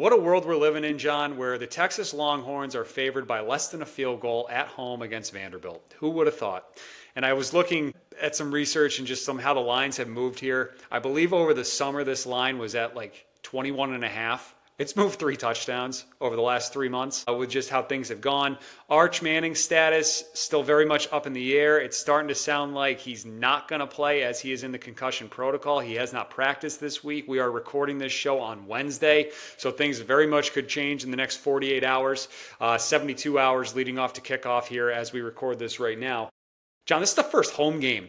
What a world we're living in, John, where the Texas Longhorns are favored by less than a field goal at home against Vanderbilt. Who would have thought? And I was looking at some research and just how the lines have moved here. I believe over the summer, this line was at like 21 and a half. It's moved 3 touchdowns over the last 3 months with just how things have gone. Arch Manning's status still very much up in the air. It's starting to sound like he's not going to play as he is in the concussion protocol. He has not practiced this week. We are recording this show on Wednesday, so things very much could change in the next 48 hours, 72 hours leading off to kickoff here as we record this right now. John, this is the first home game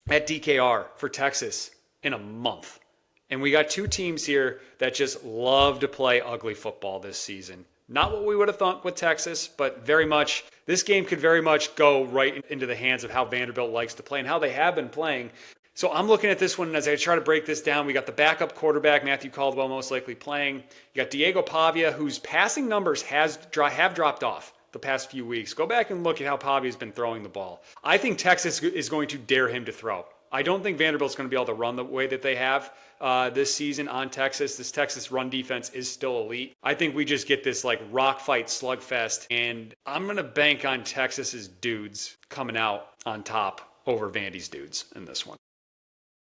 at DKR for Texas in a month. And we got two teams here that just love to play ugly football this season. Not what we would have thought with Texas, but very much, this game could very much go right into the hands of how Vanderbilt likes to play and how they have been playing. So I'm looking at this one, and as I try to break this down, we got the backup quarterback, Matthew Caldwell, most likely playing. You got Diego Pavia, whose passing numbers have dropped off the past few weeks. Go back and look at how Pavia's been throwing the ball. I think Texas is going to dare him to throw. I don't think Vanderbilt's going to be able to run the way that they have this season on Texas. This Texas run defense is still elite. I think we just get this like rock fight slugfest, and I'm going to bank on Texas's dudes coming out on top over Vandy's dudes in this one.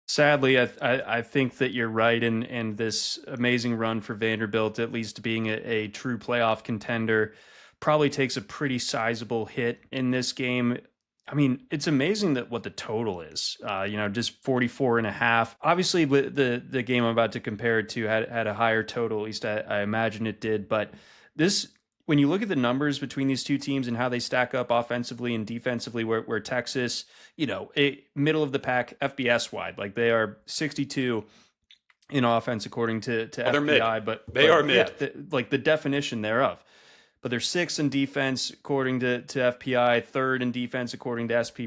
Sadly, I think that you're right, and this amazing run for Vanderbilt, at least being a true playoff contender, probably takes a pretty sizable hit in this game. I mean, it's amazing that what the total is, just 44 and a half. Obviously, the game I'm about to compare it to had a higher total, at least I imagine it did. But this, when you look at the numbers between these two teams and how they stack up offensively and defensively, where Texas, middle of the pack, FBS wide, like they are 62 in offense according to FBI, but they are mid, like the definition thereof. But they're 6th in defense according to FPI, 3rd in defense according to SP+.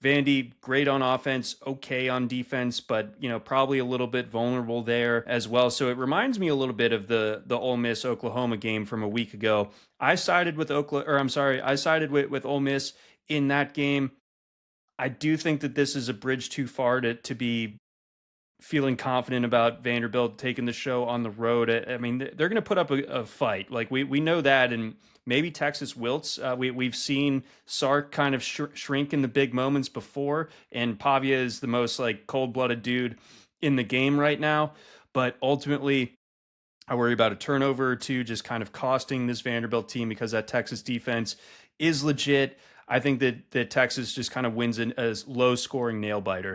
Vandy, great on offense, okay on defense, but probably a little bit vulnerable there as well. So it reminds me a little bit of the Ole Miss Oklahoma game from a week ago. I sided with with Ole Miss in that game. I do think that this is a bridge too far to be feeling confident about Vanderbilt taking the show on the road. I mean, they're going to put up a fight. Like we know that, and maybe Texas wilts. We've seen Sark kind of shrink in the big moments before, and Pavia is the most like cold-blooded dude in the game right now. But ultimately, I worry about a turnover or two just kind of costing this Vanderbilt team because that Texas defense is legit. I think that Texas just kind of wins a low-scoring nail-biter.